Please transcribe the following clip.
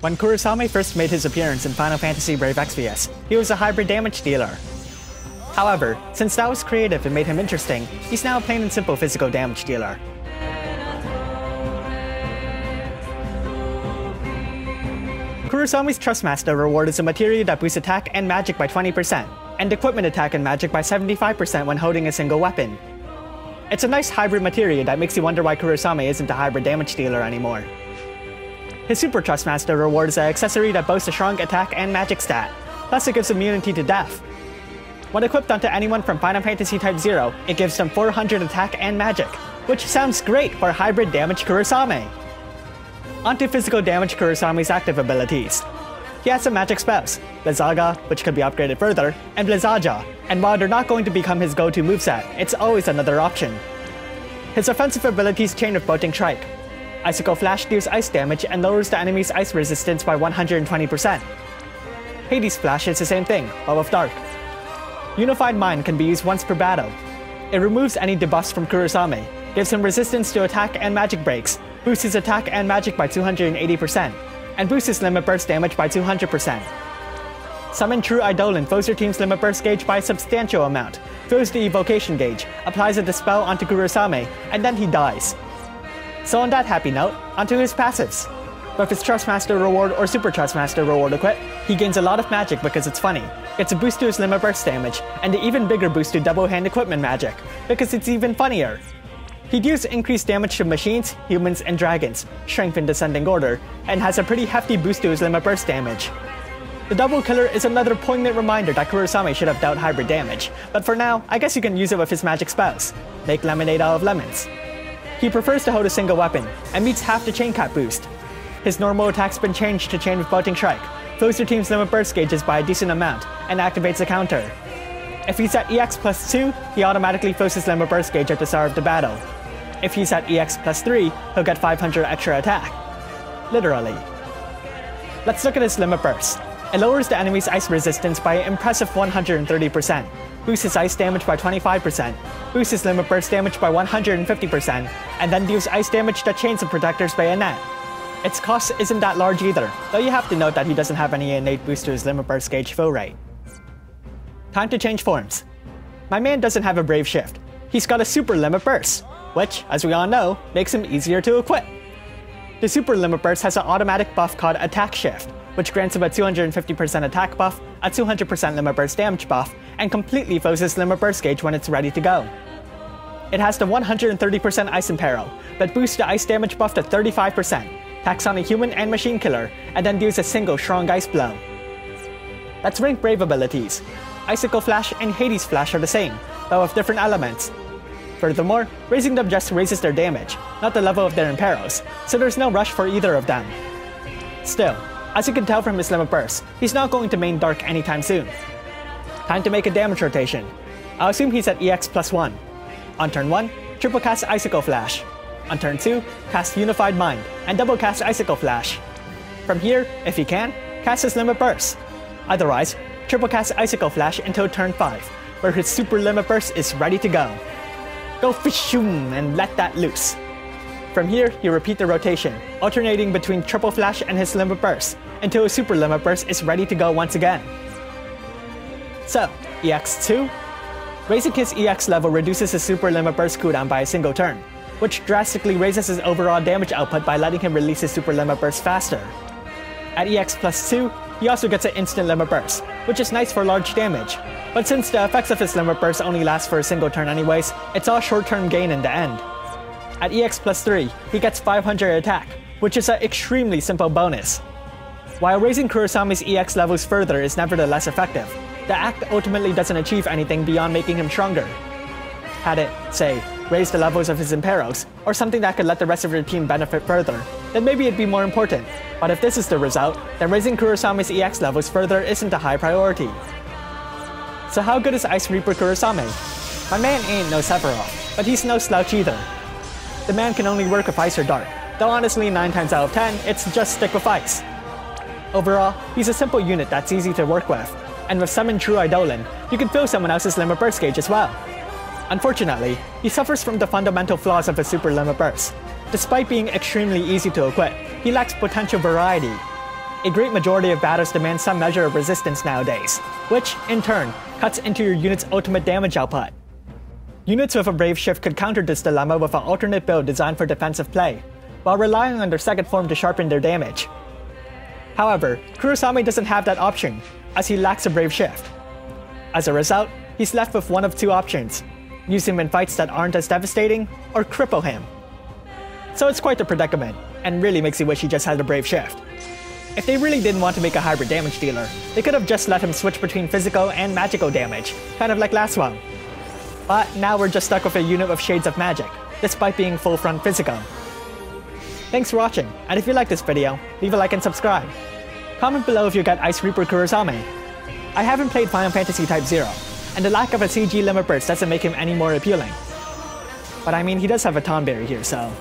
When Kurosame first made his appearance in Final Fantasy Brave Exvius, he was a hybrid damage dealer. However, since that was creative and made him interesting, he's now a plain and simple physical damage dealer. Kurosame's Trustmaster reward is a materia that boosts attack and magic by 20%, and equipment attack and magic by 75% when holding a single weapon. It's a nice hybrid materia that makes you wonder why Kurosame isn't a hybrid damage dealer anymore. His Super Trustmaster reward is an accessory that boasts a strong attack and magic stat, plus it gives immunity to death. When equipped onto anyone from Final Fantasy Type 0, it gives them 400 attack and magic, which sounds great for hybrid damage Kurosame. Onto physical damage Kurosame's active abilities. He has some magic spells, Blizzaga, which could be upgraded further, and Blizzaja, and while they're not going to become his go-to moveset, it's always another option. His offensive abilities chain with Bolting Strike. Icicle Flash deals ice damage and lowers the enemy's ice resistance by 120%. Hades Flash is the same thing, but with Dark. Unified Mind can be used once per battle. It removes any debuffs from Kurosame, gives him resistance to attack and magic breaks, boosts his attack and magic by 280%, and boosts his limit burst damage by 200%. Summon True Eidolon fills your team's limit burst gauge by a substantial amount, fills the evocation gauge, applies a dispel onto Kurosame, and then he dies. So on that happy note, onto his passives. With his Trustmaster reward or Super Trustmaster reward equipped, he gains a lot of magic because it's funny, gets a boost to his limit burst damage, and an even bigger boost to double hand equipment magic, because it's even funnier. He deals increased damage to machines, humans, and dragons, strength in descending order, and has a pretty hefty boost to his limit burst damage. The Double Killer is another poignant reminder that Kurosame should have dealt hybrid damage, but for now, I guess you can use it with his magic spells. Make lemonade out of lemons. He prefers to hold a single weapon, and meets half the Chain Cat boost. His normal attack's been changed to Chain with Bolting Strike, fills your team's limit burst gauges by a decent amount, and activates a counter. If he's at EX plus 2, he automatically fills his limit burst gauge at the start of the battle. If he's at EX plus 3, he'll get 500 extra attack. Literally. Let's look at his limit burst. It lowers the enemy's ice resistance by an impressive 130%, boosts his ice damage by 25%, boosts his limit burst damage by 150%, and then deals ice damage that chains the protector's bayonet. Its cost isn't that large either, though you have to note that he doesn't have any innate boost to his limit burst gauge fill rate. Time to change forms. My man doesn't have a Brave Shift. He's got a Super Limit Burst, which, as we all know, makes him easier to equip. The Super Limit Burst has an automatic buff called Attack Shift, which grants him a 250% attack buff, a 200% limit burst damage buff, and completely fills his limit burst gauge when it's ready to go. It has the 130% Ice Imperil, that boosts the ice damage buff to 35%, attacks on a human and machine killer, and then deals a single strong ice blow. Let's rank Brave abilities. Icicle Flash and Hades Flash are the same, but with different elements. Furthermore, raising them just raises their damage, not the level of their imperils, so there's no rush for either of them. Still, as you can tell from his limit burst, he's not going to main Dark anytime soon. Time to make a damage rotation. I'll assume he's at EX plus 1. On turn 1, triple cast Icicle Flash. On turn 2, cast Unified Mind, and double cast Icicle Flash. From here, if he can, cast his limit burst. Otherwise, triple cast Icicle Flash until turn 5, where his Super Limit Burst is ready to go. Go fish-shoom and let that loose. From here, you repeat the rotation, alternating between Triple Flash and his Limit Burst, until his Super Limit Burst is ready to go once again. So, EX2? Raising his EX level reduces his Super Limit Burst cooldown by a single turn, which drastically raises his overall damage output by letting him release his Super Limit Burst faster. At EX plus 2, he also gets an instant Limit Burst, which is nice for large damage, but since the effects of his Limit Burst only last for a single turn anyways, it's all short-term gain in the end. At EX plus 3, he gets 500 attack, which is an extremely simple bonus. While raising Kurosame's EX levels further is nevertheless effective, the act ultimately doesn't achieve anything beyond making him stronger. Had it, say, raise the levels of his imperils, or something that could let the rest of your team benefit further, then maybe it'd be more important. But if this is the result, then raising Kurosame's EX levels further isn't a high priority. So how good is Ice Reaper Kurosame? My man ain't no Sephiroth, but he's no slouch either. The man can only work with Ice or Dark, though honestly 9 times out of 10, it's just stick with Ice. Overall, he's a simple unit that's easy to work with, and with Summon True Eidolon, you can fill someone else's Limit Burst gauge as well. Unfortunately, he suffers from the fundamental flaws of his Super Limit Burst. Despite being extremely easy to equip, he lacks potential variety. A great majority of battles demand some measure of resistance nowadays, which, in turn, cuts into your unit's ultimate damage output. Units with a Brave Shift could counter this dilemma with an alternate build designed for defensive play, while relying on their second form to sharpen their damage. However, Kurosame doesn't have that option, as he lacks a Brave Shift. As a result, he's left with one of two options: use him in fights that aren't as devastating, or cripple him. So it's quite a predicament, and really makes you wish he just had a Brave Shift. If they really didn't want to make a hybrid damage dealer, they could have just let him switch between physical and magical damage, kind of like last one. But now we're just stuck with a unit with shades of magic, despite being full front physical. Thanks for watching, and if you like this video, leave a like and subscribe. Comment below if you got Ice Reaper Kurosame. I haven't played Final Fantasy Type 0, and the lack of a CG limit burst doesn't make him any more appealing. But I mean, he does have a Tonberry here, so...